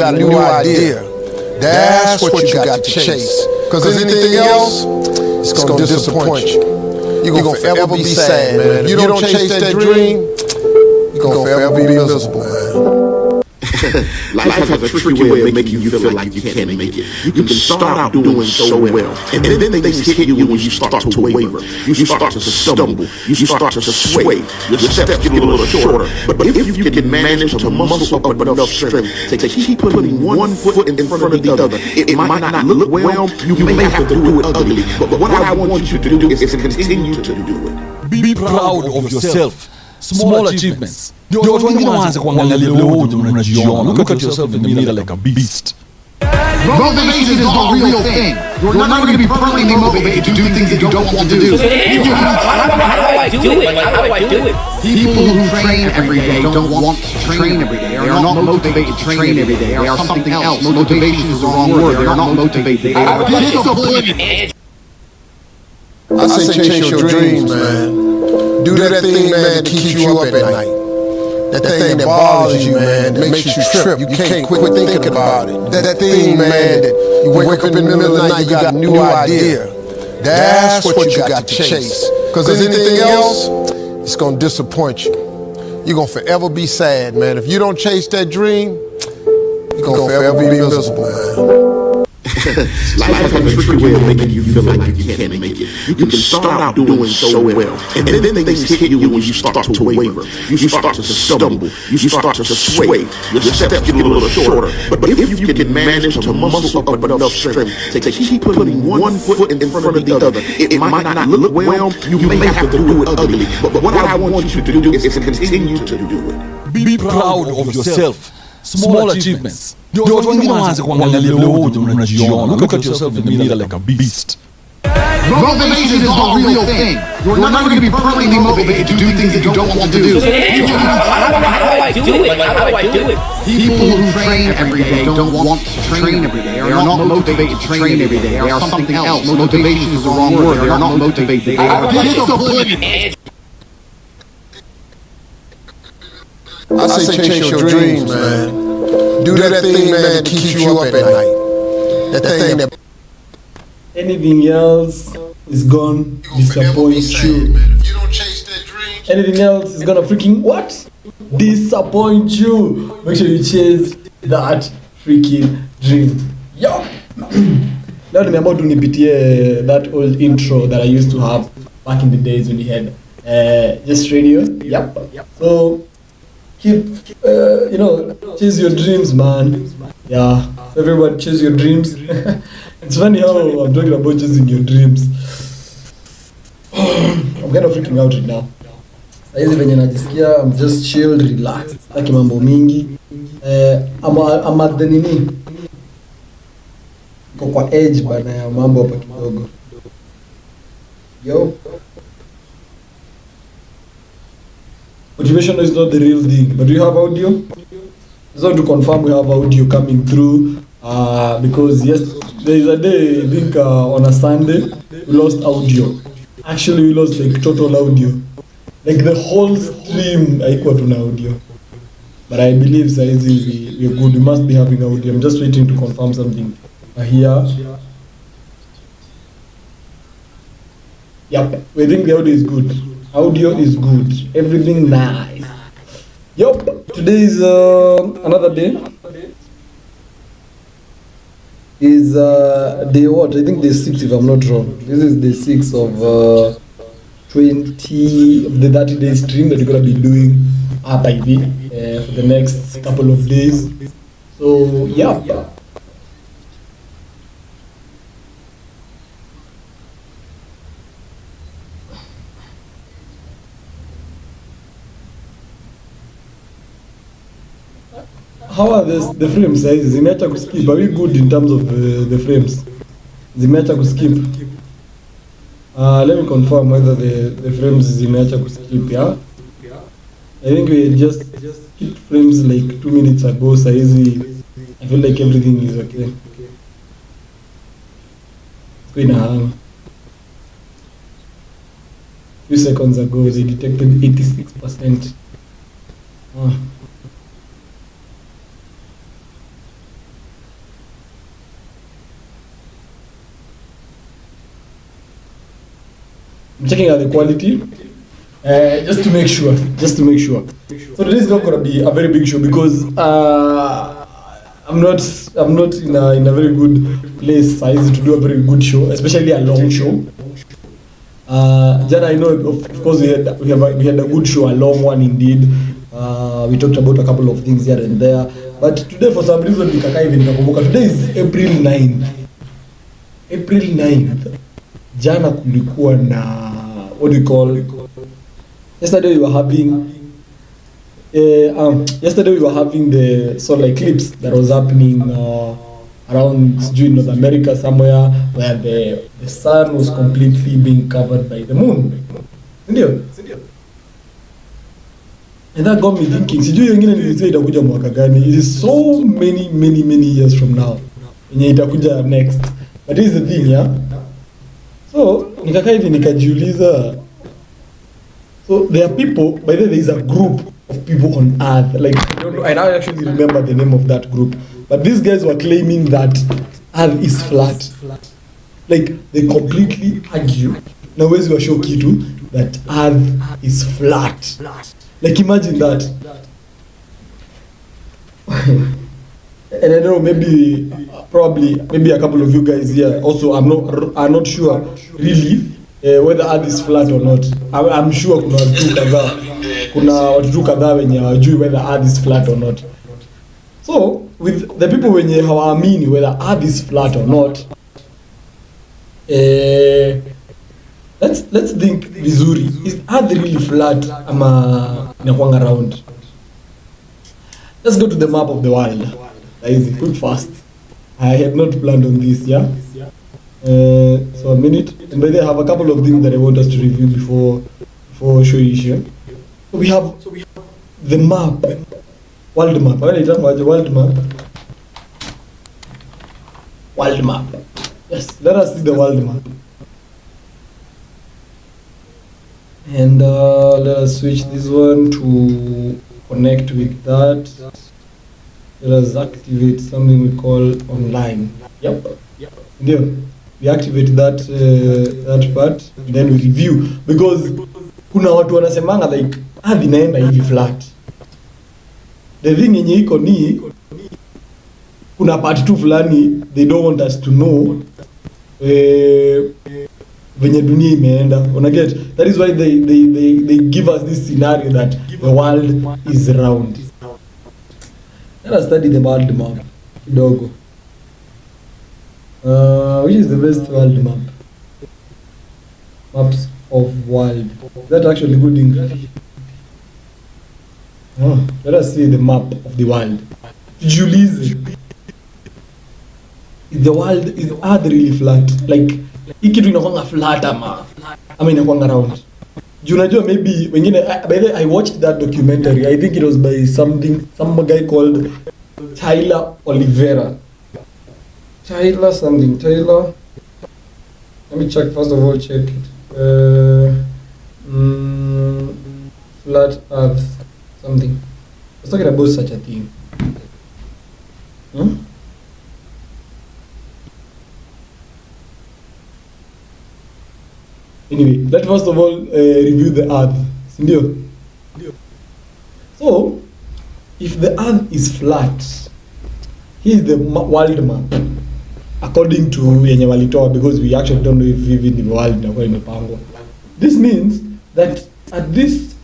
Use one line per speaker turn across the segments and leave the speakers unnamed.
got a new idea. That's what you got to chase. Because anything else, it's going to disappoint you. You're going to forever be sad, man. If you don't chase that dream, you're going to forever be miserable, man.
Life has a tricky way of making you feel like you can't make it. You can start out doing so well, and then things hit you when you start to waver. You start to stumble. You start to sway. Your steps get a little shorter. But if you can manage to muscle up enough strength to keep putting one foot in front of the other, it might not look well. You may have to do it ugly. But what I want you to do is to continue to do it.
Be proud of yourself. Small achievements. Look at yourself in the mirror like a beast.
Motivation is not a real thing. You're not going to be permanently motivated to do things that you don't want to do.
How do I do it?
People who train every day don't want to train every day. They are not motivated to train every day. They are something else. Motivation is the wrong word. They are not motivated. They are disciplined.
I say chase your dreams, man. Do that thing, man, that keeps you up at night. That thing that bothers you, man, that makes you trip. You can't quit thinking about it. That thing, man, that you wake up in the middle of the night, you got a new idea. That's what you got to chase. Because anything else, it's going to disappoint you. You're going to forever be sad, man. If you don't chase that dream, you're going to forever be miserable, man.
Life has a tricky way of making you feel like you can't make it. You can start out doing so well, and then things hit you when you start to waver. You start to stumble. You start to sway. Your steps get a little shorter. But if you can manage to muscle up enough strength to keep putting one foot in front of the other, it might not look well. You may have to do it ugly. But what I want you to do is to continue to do it.
Be proud of yourself. Small achievements. Look at yourself in the mirror like a beast.
Motivation is not a real thing. You're not going to be permanently motivated to do things that you don't want to do.
How do I do it?
People who train every day don't want to train every day. They are not motivated to train every day. They are something else. Motivation is the wrong word. They are not motivated. They are disciplined.
I say chase your dreams, man. Do that thing, man, that keeps you up at night. That thing that...
Anything else is gonna disappoint you.
If you don't chase that dream...
Anything else is gonna freaking what? Disappoint you. Make sure you chase that freaking dream. Yup. Now remember to nipitie that old intro that I used to have back in the days when you had just radio. Yep. So keep chase your dreams, man. Yeah, everyone chase your dreams. It's funny how I'm talking about chasing your dreams. I'm kind of freaking out right now. Saizi venye najisikia, I'm just chilled, relaxed. Sitaki mambo mingi. I'm at the nini. Kwa edge bana ya mambo hapa kidogo. Yo. Motivation is not the real thing, but do you have audio? Just want to confirm we have audio coming through. Because yes, there is a day, I think on a Sunday, we lost audio. Actually, we lost like total audio. Like the whole stream, haikuwa tuna audio. But I believe saizi we're good. We must be having audio. I'm just waiting to confirm something. Here. Yep, we think the audio is good. Audio is good. Everything nice. Yup, today is another day. Is day what? I think day 6 if I'm not wrong. This is day 6 of 20 of the 30-day stream that we're gonna be doing by for the next couple of days. So yeah. How are the frame sizes? Zimeacha kuskip. Are we good in terms of the frames? Zimeacha kuskip. Let me confirm whether the frames zimeacha kuskip. Yeah. I think we just skipped frames like 2 minutes ago. Saizi, I feel like everything is okay. It's going to hang. A few seconds ago, they detected 86%. I'm checking out the quality. Just to make sure. So today is not gonna be a very big show because I'm not in a very good place size to do a very good show, especially a long show. Jana, I know of course we had a good show, a long one indeed. We talked about a couple of things here and there, but today for some reason today is April 9th. April 9th. Jana kulikuwa na what do you call? Yesterday we were having the solar eclipse that was happening around North America somewhere, where the sun was completely being covered by the moon. Ndio? And that got me thinking, sijui wengine nilisema itakuja mwaka gani. It is so many years from now. Yenye itakuja next. But this is the thing, yeah? So, nikakaa hivi nikajiuliza. So there are people, by the way, there is a group of people on earth. Like I don't actually remember the name of that group. But these guys were claiming that earth is flat. Like they completely argue. Now where's your show kitu that earth is flat. Like imagine that. And I don't know, maybe a couple of you guys here also I'm not sure really whether earth is flat or not. I'm sure kuna watu kadhaa wenye hawajui whether earth is flat or not. So with the people wenye hawaamini whether earth is flat or not, let's think vizuri. Is earth really flat ama inakuanga round? Let's go to the map of the world. That is quick fast. I had not planned on this, yeah. So a minute, and by the way, I have a couple of things that I want us to review before showing you. So we have the map, world map. World map. Yes, let us see the world map. And let us switch this one to connect with that. Let us activate something we call online. Yep. We activate that part, then we review, because kuna watu wanasemanga like earth inaenda hivi flat. The thing yenye iko ni kuna part tu fulani they don't want us to know venye dunia imeenda. Una get? That is why they give us this scenario that the world is round. Let us study the world map kidogo. Which is the best world map? Maps of world. That actually good English. Let us see the map of the world. Julius, is earth really flat? Like, hii kitu inakuanga flat ama inakuanga round? Unajua maybe wengine, by the way, I watched that documentary. I think it was by some guy called Tyler Oliveira. Tyler. Let me check first of all. Check it. Flat Earth something. I was talking about such a thing. Anyway, let's first of all review the Earth. Sindio? So, if the Earth is flat, here is the world map. According to yenye walitoa, because we actually don't know if even the world inakuwa imepangwa. This means that at this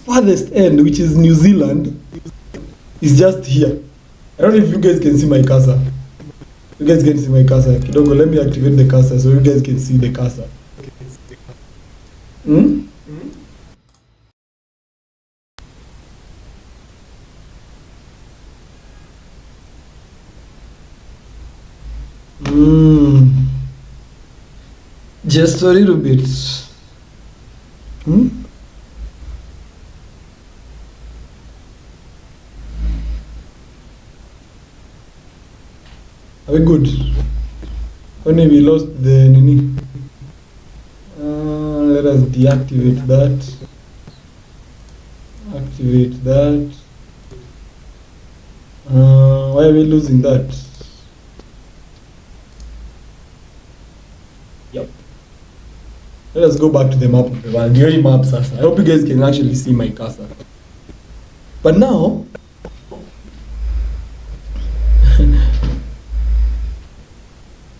farthest end, which is New Zealand, is just here. I don't know if you guys can see my cursor. You guys can see my cursor. Kidogo, let me activate the cursor so you guys can see the cursor. Just a little bit. Are we good? Only we lost the nini. Let us deactivate that. Activate that. Why are we losing that? Yep. Let us go back to the map of the world. The map, sasa. I hope you guys can actually see my cursor. But now,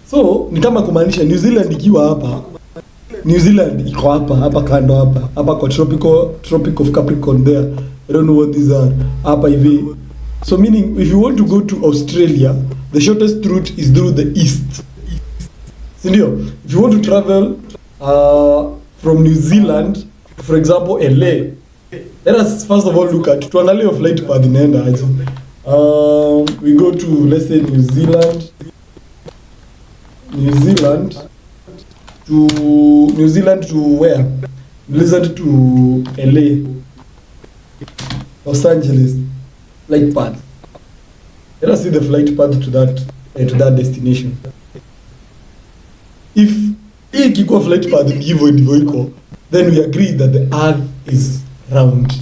so ni kama kumaanisha New Zealand ikiwa hapa, New Zealand iko hapa kando hapa kwa Tropic of Capricorn there. I don't know what these are. Hapa hivi. So meaning if you want to go to Australia, the shortest route is through the east. Sindio? If you want to travel from New Zealand, for example, LA, let us first of all look at tuangalie flight path inaenda aje. We go to, let's say, New Zealand to where? New Zealand to LA, Los Angeles, flight path. Let us see the flight path to that destination. If ikikuwa flight path hivyo ndivyo iko, then we agree that the earth is round.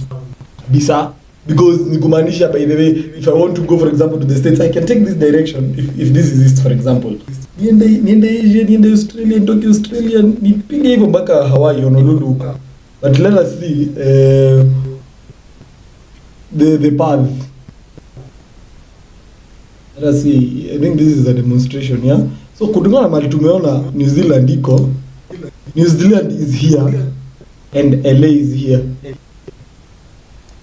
Bisa, because ni kumaanisha, by the way, if I want to go for example to the States, I can take this direction if this is east, for example. Niende Asia, niende Australia, nitoke Australia, nipige hivyo mpaka Hawaii Honolulu huko. But let us see the path. Let us see. I think this is a demonstration, yeah. So kutungana na mali tumeona New Zealand iko. New Zealand is here and LA is here.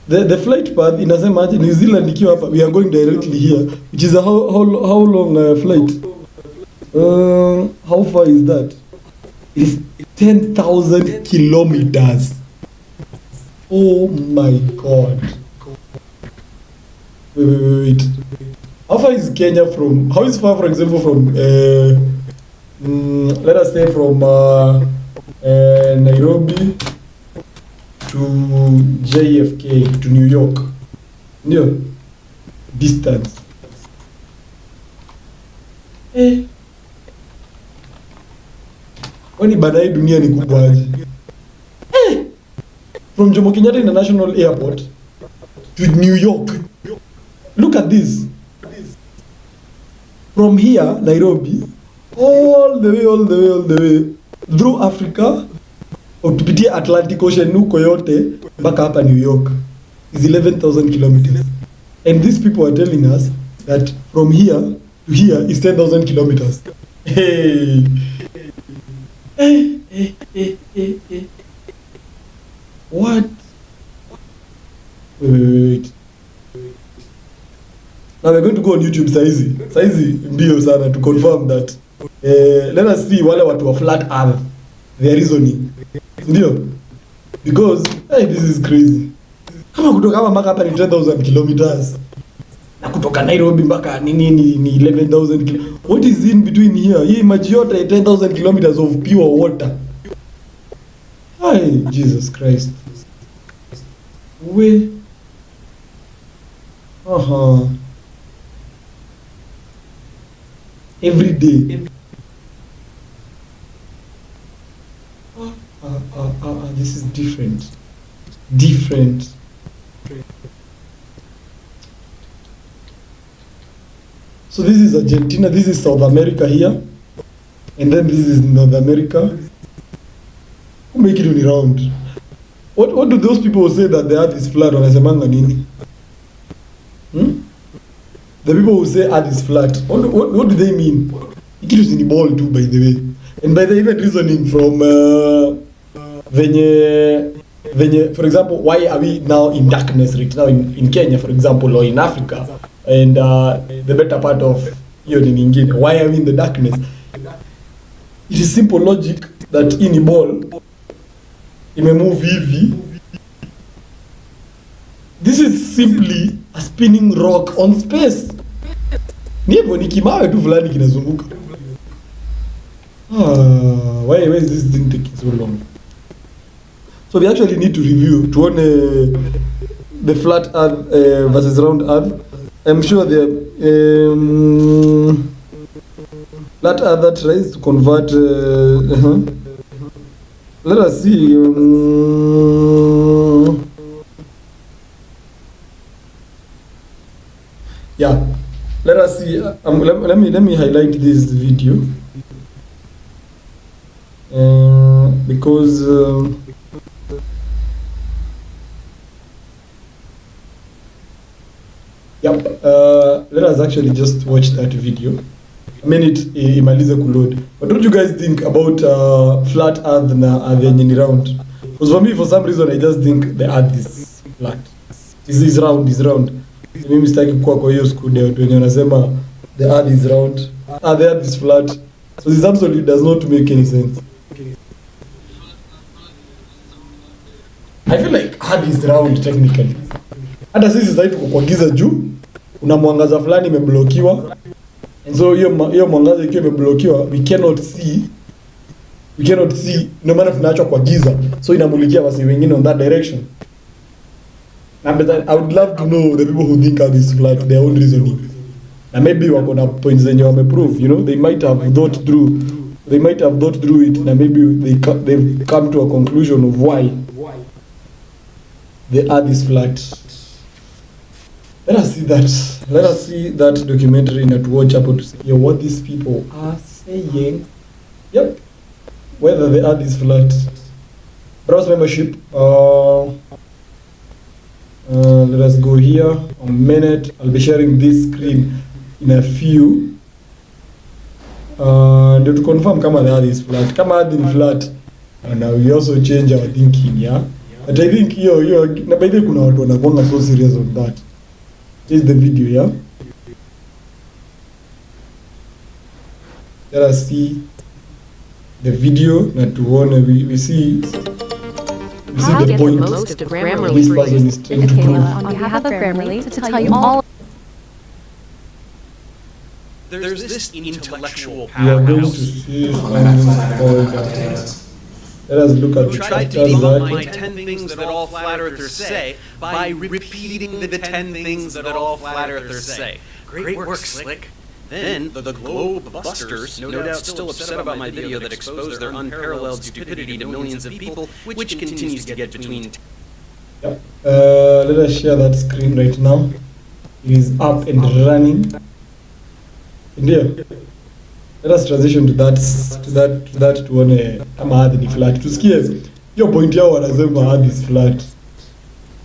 The flight path inasema aje New Zealand ikiwa hapa, we are going directly here, which is a how long flight? How far is that? It is 10,000 kilometers. Oh my god. Wait. How far is Kenya from? How is far, for example, from? Let us say from Nairobi to JFK to New York. Ndio distance. Kwani baadaye dunia ni kubwa aje? From Jomo Kenyatta International Airport to New York. Look at this. From here, Nairobi, all the way through Africa, ukipitia Atlantic Ocean nuko yote mpaka hapa New York is 11,000 kilometers. And these people are telling us that from here to here is 10,000 kilometers. Hey. What? Wait. Now we're going to go on YouTube saizi mbio sana to confirm that. Let us see wale watu wa flat earth, their reasoning. Ndio? Because this is crazy. Kama kutoka hapa mpaka hapa ni 10,000 kilometers. Na kutoka Nairobi mpaka ni 11,000 kilometers. What is in between here? Hii maji yote 10,000 kilometers of pure water. Hi, Jesus Christ. We. Every day. This is different. So this is Argentina, this is South America here, and then this is North America. Who make it only round? What do those people say that the earth is flat wanasemanga nini? The people who say earth is flat, what do they mean? It is in the ball too, by the way. And by the even reasoning from venye, for example, why are we now in darkness right now in Kenya, for example, or in Africa, and the better part of nyingine, why are we in the darkness? It is simple logic that in the ball, imemove hivi. This is simply a spinning rock on space. Ni hivyo ni kimawe tu fulani kinazunguka. Why is this thing taking so long? So we actually need to review to on the flat earth versus round earth. I'm sure the flat earth that tries to convert. Let us see. Yeah, let us see. Let me highlight this video. because let us actually just watch that video. A minute imalize kuload. But what do you guys think about flat earth na earth yenye ni round? Because for me, for some reason, I just think the earth is flat. Is round. Mimi sitaki kuwa kwa hiyo school ya watu wenye wanasema the earth is round, the earth is flat. So this absolutely does not make any sense. I feel like earth is round technically. Hata sisi sasa tuko kwa giza juu, una mwangaza fulani imeblokiwa. And so hiyo mwangaza ikiwa imeblokiwa, we cannot see, no maana tunaachwa kwa giza. So inamulikia wasi wengine on that direction. But I would love to know the people who think earth is flat, their own reasoning. And maybe wako na points zenye wameprove, you know, they might have thought through it, and maybe they've come to a conclusion of why the earth is flat. Let us see that documentary and to watch up to see what these people are saying. Yep, whether the earth is flat. Browse membership. Let us go here. A minute. I'll be sharing this screen in a few. To confirm kama the earth is flat. Kama earth is flat, and we also change our thinking, yeah. But I think na by the way kuna watu wanakuanga so serious on that. This is the video, yeah. Let us see the video na tuone we see the point this person is trying to prove.
On behalf of Grammarly to tell you all.
There's this intellectual
We are going to
powerhouse
see something called let us look at
who
the
tried to
chapters
debunk my
that
10 things that all flat earthers say by repeating the 10 things that all flat earthers say. Great work, Slick. Then, the Globe Busters, no doubt still upset about my video that exposed their unparalleled stupidity to millions of people, which continues to get between...
Yep. Let us share that screen right now. It is up and running. Ndio. Let us transition to that tuone kama earth ni flat. Tusikie hiyo point yao wanasema earth is flat.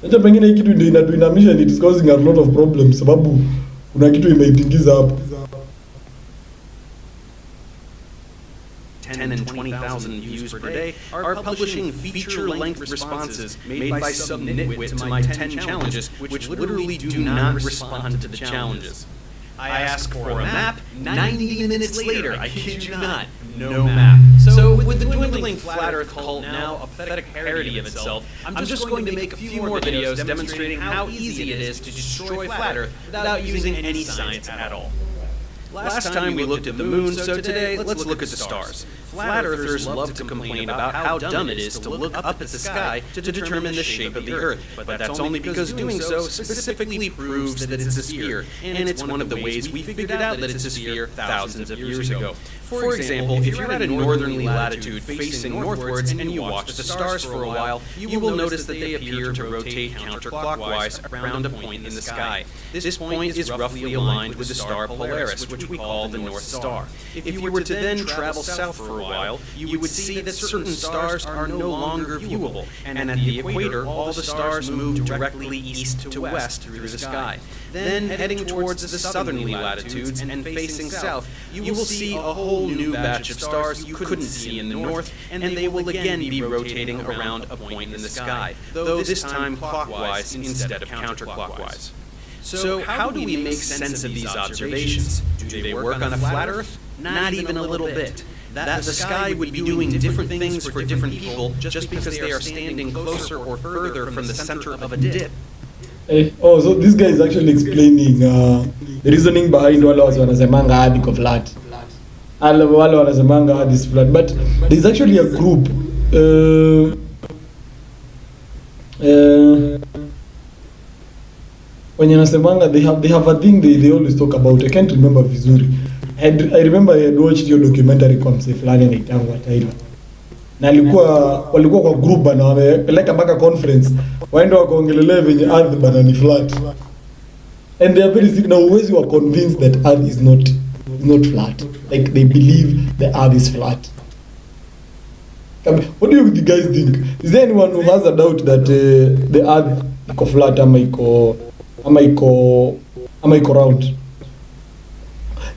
Hata pengine hii kitu ndio inatuinamisha, it is causing a lot of problems sababu kuna kitu imeitingiza hapo.
10 and 20,000 views per day are publishing feature-length responses made by some nitwit to my 10 challenges, which literally do not respond to the challenges. I ask for a map, 90 minutes later, I kid you not, no map. So with the dwindling flat earth cult now a pathetic parody of itself, I'm just going to make a few more videos demonstrating how easy it is to destroy flat earth without using any science at all. Last time we looked at the moon, so today let's look at the stars. Flat earthers love to complain about how dumb it is to look up at the sky to determine the shape of the earth, but that's only because doing so specifically proves that it's a sphere, and it's one of the ways we figured out that it's a sphere thousands of years ago. For example, if you're at a northerly latitude facing northwards and you watch the stars for a while, you will notice that they appear to rotate counterclockwise around a point in the sky. This point is roughly aligned with the star Polaris, which we call the North Star. If you were to then travel south for a while, you would see that certain stars are no longer viewable, and at the equator, all the stars move directly east to west through the sky. Then, heading towards the southerly latitudes and facing south, you will see a whole new batch of stars you couldn't see in the north, and they will again be rotating around a point in the sky, though this time clockwise instead of counterclockwise. So how do we make sense of these observations? Do they work on a flat Earth? Not even a little bit. That the sky would be doing different things for different people just because they are standing closer or further from the center of a dip.
So this guy is actually explaining the reasoning behind wale wanasemanga earth iko flat. Wale wanasemanga earth is flat, but there is actually a group when nasemanga they have a thing they always talk about. I can't remember vizuri. I remember I had watched your documentary kwa mse fulani anaitwa Tyler. Na walikuwa kwa group bana wamepeleka mpaka conference waende wakaongelelea venye earth bana ni flat. And they are very sick now, always were convinced that earth is not flat. Like they believe the earth is flat. What do you guys think? Is there anyone who has a doubt that the earth iko flat ama iko round?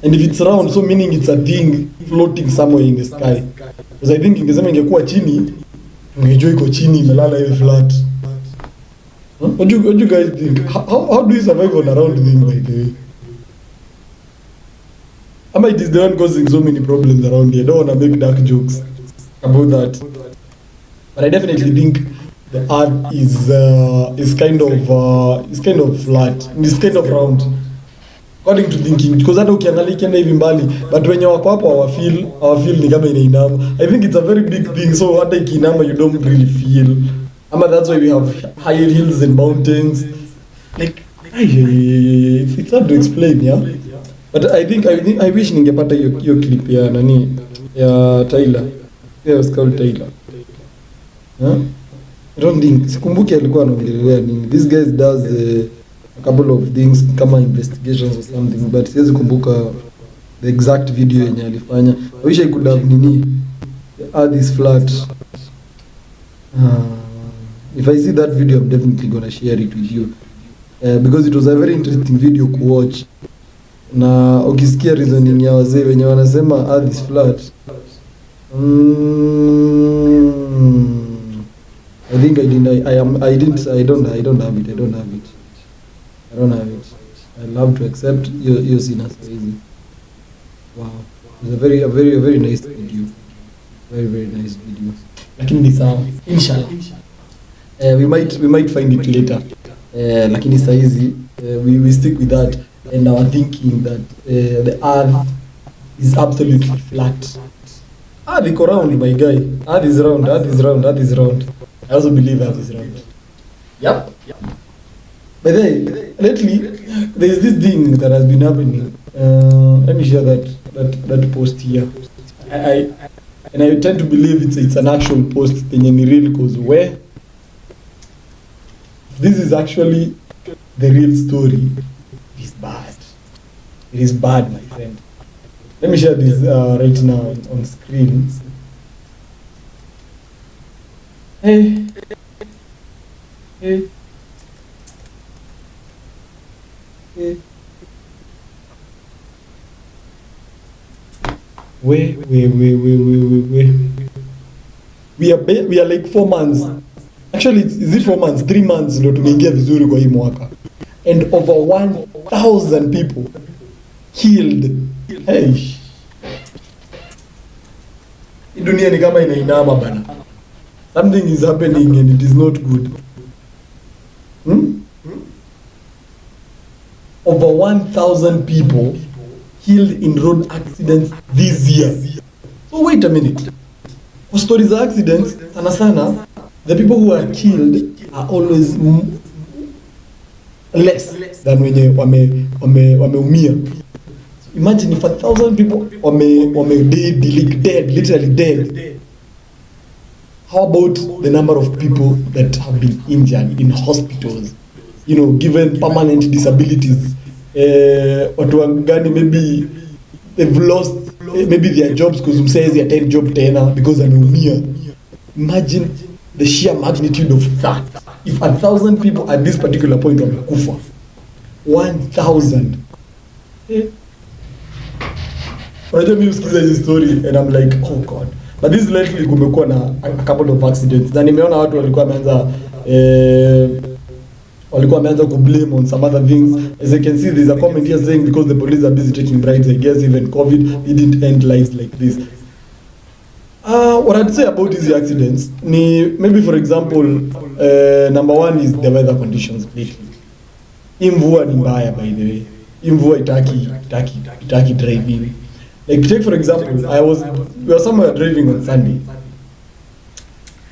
And if it's round, so meaning it's a thing floating somewhere in the sky. Because I think ingesema ingekuwa chini, ungejua iko chini imelala hivi flat. Huh? What do you guys think? How do you survive on a round thing by the way? Ama it is the one causing so many problems around here. I don't want to make dark jokes about that. But I definitely think the earth is kind of flat. It's kind of round. According to thinking, because hata ukiangalia ikienda hivi mbali, but wenye wako hapo hawafeel ni kama inainama. I think it's a very big thing, so hata ikiinama you don't really feel. Ama that's why we have higher hills and mountains. Like, it's hard to explain, yeah? But I wish ningepata hiyo clip ya nani, ya Tyler. Yeah, it was called Tyler. Huh? I don't think, sikumbuki alikuwa anaongelea nini. This guy does a couple of things kama investigations or something, but siwezi kumbuka the exact video yenye alifanya. I wish I could have nini, the earth is flat. If I see that video, I'm definitely gonna share it with you. Because it was a very interesting video to watch. Na ukisikia reasoning ya wazee wenye wanasema earth is flat. I think I don't have it. I love to accept your sinners crazy. Wow. It's a very nice video. Very nice video. Lakini sawa. Inshallah. We might find it later. Lakini saizi we stick with that and our thinking that the earth is absolutely flat. They go round, my guy. Earth is round. I also believe earth is round. Yep. But then, lately, there is this thing that has been happening. Let me share that post here. I tend to believe it's an actual post yenye ni real, because where this is actually the real story. It is bad. It is bad, my friend. Let me share this right now on screen. Hey. Wait. We are like 4 months. Actually, is it 4 months? 3 months ndio tumeingia vizuri kwa hii mwaka. And over 1,000 people killed. Hey. Hii dunia ni kama inainama bana. Something is happening and it is not good. Over 1,000 people killed in road accidents this year. So wait a minute. For stories of accidents, sana, the people who are killed are always less than wenye wameumia. Imagine if 1,000 people dead, literally dead. How about the number of people that have been injured in hospitals? You know, given permanent disabilities. Watu wangani maybe they've lost maybe their jobs because msaizi attend job tena because ameumia. Imagine the sheer magnitude of that. If 1,000 people at this particular point wamekufa, 1,000. Unajua mimi usikiza hizi story and I'm like, oh God. But this lately kumekuwa na a couple of accidents. Na nimeona watu walikuwa wameanza ku blame on some other things. As you can see, there's a comment here saying because the police are busy taking bribes, I guess even COVID didn't end lives like this. What I'd say about these accidents, maybe for example, number one is the weather conditions lately. Mvua ni mbaya, by the way. Mvua itaki driving. Like take for example, we were somewhere driving on Sunday.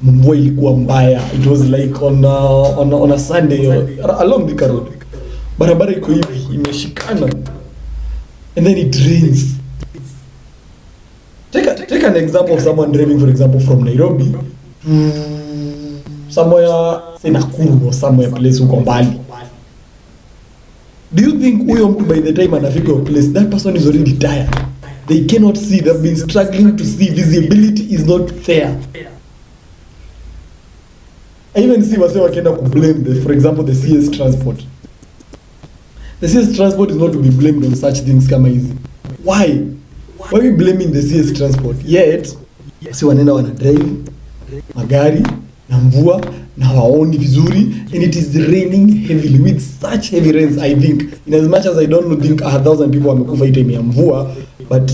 Mvua ilikuwa mbaya. It was like on a Sunday along the road. Barabara iko hivi imeshikana. And then it rains. Take an example of someone driving, for example, from Nairobi to somewhere, say Nakuru or somewhere place uko mbali. Do you think huyo mtu by the time anafika your place, that person is already tired? They cannot see. They've been struggling to see. Visibility is not there. I even see wase wakienda kublame for example the CS transport. The CS transport is not to be blamed on such things kama hizi. Why are we blaming the CS transport? Yet si wanaenda wana drive magari na mvua na hawaoni vizuri, and it is raining heavily with such heavy rains. I think in as much as I don't think 1,000 people wamekufa hii time ya mvua, but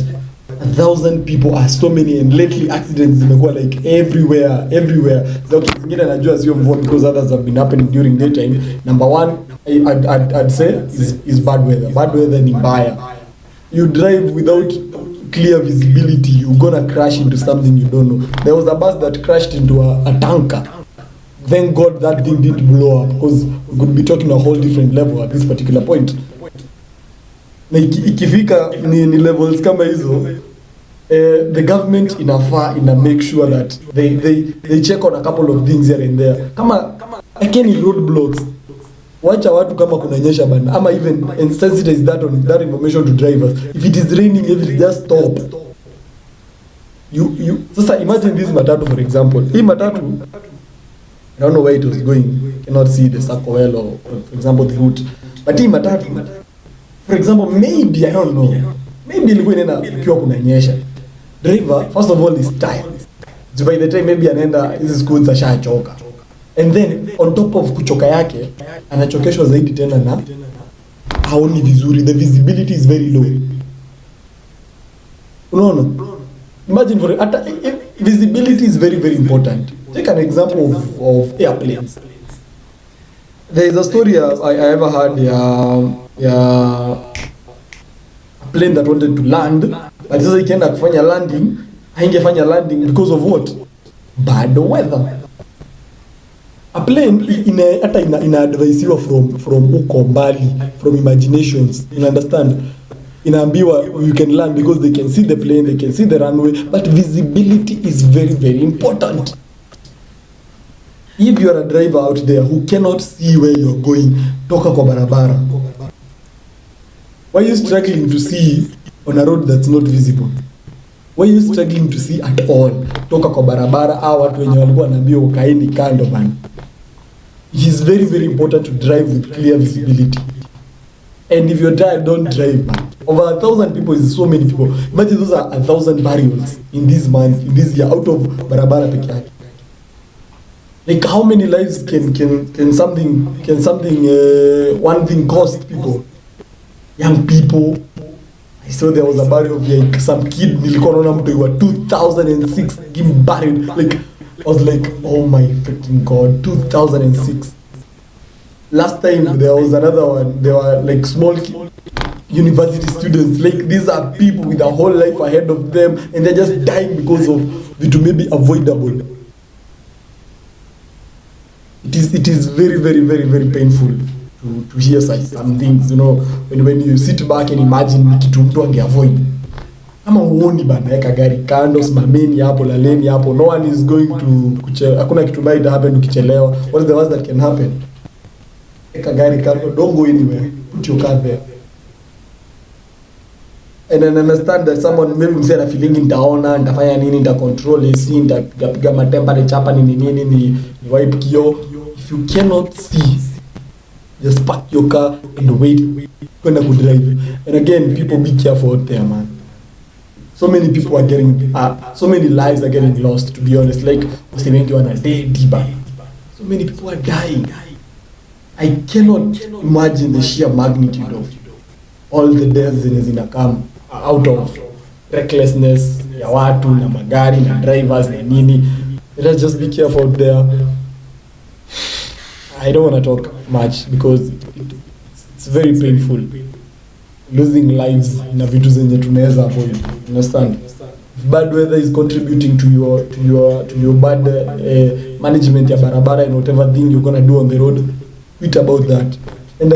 1,000 people are so many, and lately accidents zimekuwa like everywhere. So zingine najua sio mvua because others have been happening during daytime. Number one, I'd say is bad weather. Bad weather ni mbaya. You drive without clear visibility, you're gonna crash into something you don't know. There was a bus that crashed into a tanker. Thank God that thing didn't blow up, because we could be talking a whole different level at this particular point. Na ikifika ni levels kama hizo, the government ina make sure that they check on a couple of things here and there. Kama again roadblocks, wacha watu kama kunanyesha bana, ama even sensitize that information to drivers. If it is raining heavily, just stop. You sasa imagine this matatu for example. Hii matatu, I don't know where it was going. Cannot see the circle well, or for example the route. But hii matatu, for example, maybe I don't know. Maybe ilikuwa inaenda ikiwa kunanyesha. Driver first of all is tired. So by the time maybe anaenda hizi schools ashachoka. And then on top of kuchoka yake anachokeshwa zaidi tena na haoni vizuri, the visibility is very low. Unaona? Imagine for visibility is very important. Take an example of airplanes. There is a story I ever heard a plane that wanted to land, but sasa ikienda kufanya landing, haingefanya landing because of what? Bad weather. A plane ina advisiwa from uko mbali, from imaginations, you understand? Inaambiwa you can land because they can see the plane, they can see the runway, but visibility is very important. If you are a driver out there who cannot see where you are going, toka kwa barabara. Why are you struggling to see on a road that's not visible? Why are you struggling to see at all? Toka kwa barabara, au watu wenye walikuwa wanaambiwa kaeni kando bana. It is very important to drive with clear visibility. And if you're tired, don't drive, man. Over 1,000 people is so many people. Imagine those are 1,000 burials in this month, in this year, out of barabara peke yake. Like how many lives can something one thing cost people? Young people. I saw there was a burial of like some kid, nilikuwa naona mtu wa 2006 getting buried. Like I was like, oh my freaking God, 2006. Last time there was another one. There were like small university students. Like these are people with a whole life ahead of them, and they're just dying because of it may be avoidable. It is very painful to hear such some things, you know, when you sit back and imagine kitu mtu angeavoid. Kama uoni bana, eka gari kando, simameni hapo, laleni hapo. No one is going to hakuna kitu bad happen ukichelewa. What is the worst that can happen? Eka gari kando, don't go anywhere. Put your car there. And I understand that someone maybe msema feeling nitaona, nitafanya nini, nita control AC, nitapiga matemperature chapa ni wipe kio. If you cannot see, just park your car and wait when I could drive. And again, people be careful out there, man. So many people are getting, so many lives are getting lost, to be honest. Like, so many people are dying. I cannot imagine the sheer magnitude of all the deaths that come out of recklessness ya watu na magari na drivers na nini. Let's just be careful out there. I don't want to talk much because it's very painful. Losing lives na vitu zenye tunaweza avoid. Understand? If bad weather is contributing to your bad management ya barabara and whatever thing you're gonna do on the road, quit about that. And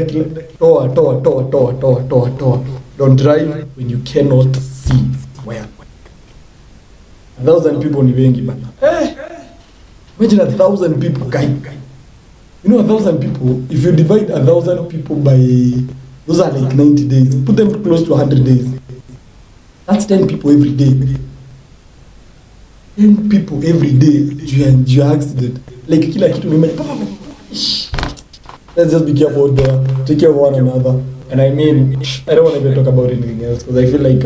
toa. Don't drive when you cannot see where. 1,000 people ni wengi bana. Imagine 1,000 people, guy. You know 1,000 people, if you divide 1,000 people by, those are like 90 days. Put them close to 100 days. That's 10 people every day. 10 people every day juu ya accident. Like kila kitu ni let's just be careful out there. Take care of one another. And I mean, I don't want to even talk about anything else because I feel like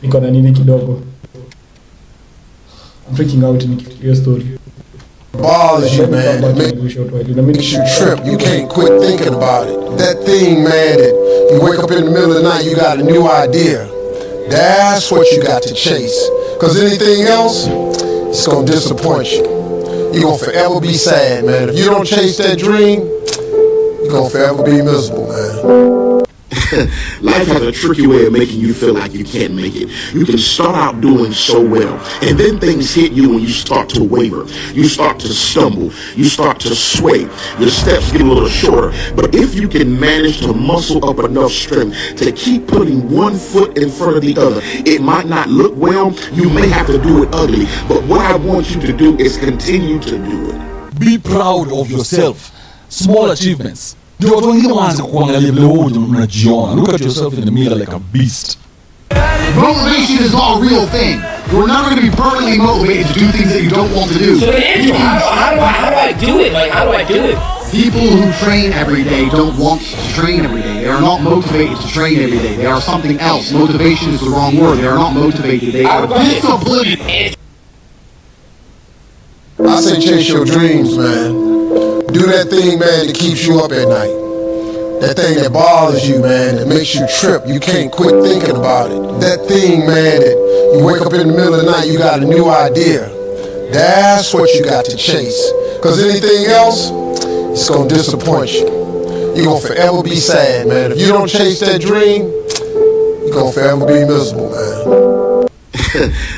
niko na nini kidogo. I'm freaking out nikifikiria story.
Bothers you, man. It makes you trip. You can't quit thinking about it. That thing, man, that you wake up in the middle of the night, you got a new idea. That's what you got to chase. Because anything else, it's going to disappoint you. You're going to forever be sad, man. If you don't chase that dream, you're going to forever be miserable, man.
Life has a tricky way of making you feel like you can't make it. You can start out doing so well, and then things hit you and you start to waver. You start to stumble. You start to sway. Your steps get a little shorter. But if you can manage to muscle up enough strength to keep putting one foot in front of the other, it might not look well. You may have to do it ugly. But what I want you to do is continue to do it.
Be proud of yourself. Small achievements. Ndio watu wengine waanze kuangalia vile wewe unajiona. Look at yourself in the mirror like a beast.
Motivation is not a real thing. You're not going to be permanently motivated to do things that you don't want to do.
So Andrew, how do I do it? Like, how do I do it?
People who train every day don't want to train every day. They are not motivated to train every day. They are something else. Motivation is the wrong word. They are not motivated. They are disciplined.
I say chase your dreams, man. Do that thing, man, that keeps you up at night. That thing that bothers you, man, that makes you trip. You can't quit thinking about it. That thing, man, that you wake up in the middle of the night, you got a new idea. That's what you got to chase. Because anything else, it's going to disappoint you. You're going to forever be sad, man. If you don't chase that dream, you're going to forever be miserable, man.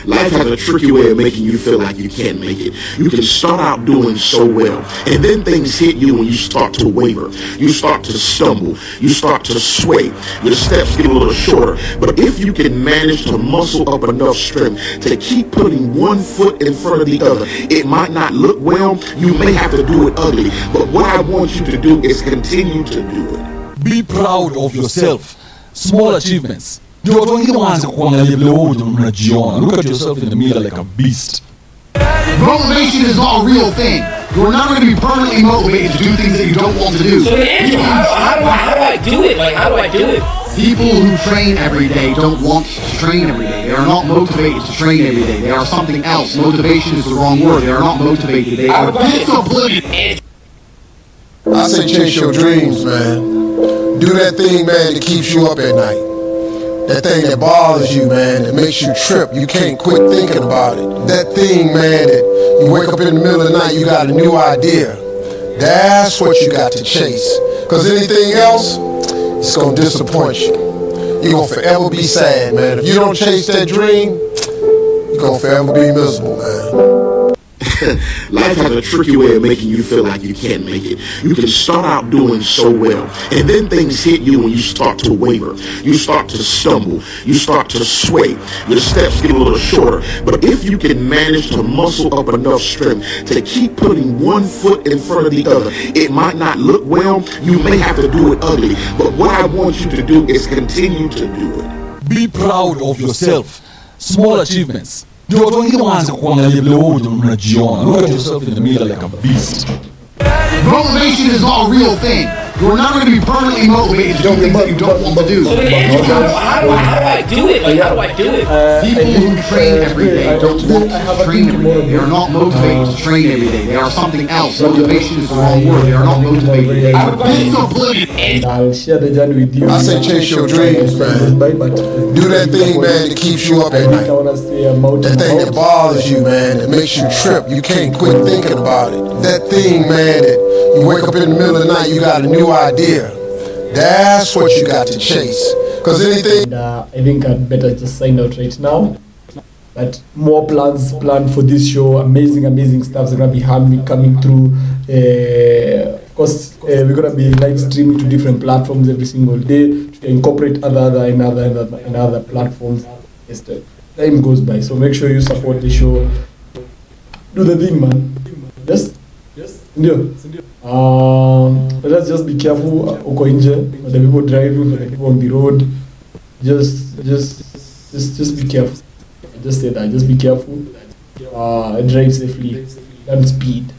Life has a tricky way of making you feel like you can't make it. You can start out doing so well, and then things hit you and you start to waver. You start to stumble. You start to sway. Your steps get a little shorter. But if you can manage to muscle up enough strength to keep putting one foot in front of the other, it might not look well. You may have to do it ugly. But what I want you to do is continue to do it.
Be proud of yourself. Small achievements. Ndio watu wengine waanze kuangalia vile wewe unajiona. Look at yourself in the mirror like a beast.
Motivation is not a real thing. You're not going to be permanently motivated to do things that you don't want to do.
So Andrew, how do I do it? Like, how do I do it?
People who train every day don't want to train every day. They are not motivated to train every day. They are something else. Motivation is the wrong word. They are not motivated. They are disciplined.
I say chase your dreams, man. Do that thing, man, that keeps you up at night. That thing that bothers you, man, that makes you trip. You can't quit thinking about it. That thing, man, that you wake up in the middle of the night, you got a new idea. That's what you got to chase. Because anything else, it's going to disappoint you. You're going to forever be sad, man. If you don't chase that dream, you're going to forever be miserable, man.
Life has a tricky way of making you feel like you can't make it. You can start out doing so well, and then things hit you and you start to waver. You start to stumble. You start to sway. Your steps get a little shorter. But if you can manage to muscle up enough strength to keep putting one foot in front of the other, it might not look well. You may have to do it ugly. But what I want you to do is continue to do it.
Be proud of yourself. Small achievements. Ndio watu wengine waanze kuangalia vile wewe unajiona. Look at yourself in the mirror like a beast.
Motivation is not a real thing. You're not going to be permanently motivated to do things that you don't want to do.
So Andrew, how do I do it? Like, how do I do it?
People who train every day don't want to train every day. They are not motivated to train every day. They are something else. Motivation is the wrong word. They are not motivated. They are disciplined.
And I'll share the journey with you.
I say chase your dreams, man. Do that thing, man, that keeps you up at night. That thing that bothers you, man, that makes you trip. You can't quit thinking about it. That thing, man, that you wake up in the middle of the night, you got a new idea. That's what you got to chase. Because anything...
And, I think I'd better just sign out right now. But more plans planned for this show. Amazing stuff is going to be coming through. Of course, we're going to be live streaming to different platforms every single day to incorporate other platforms as the time goes by. So make sure you support the show. Do the thing, man. Yes? Ndio. Let's just be careful uko nje, for the people driving, for the people on the road. Just be careful. I just say that, just be careful. drive safely and speed.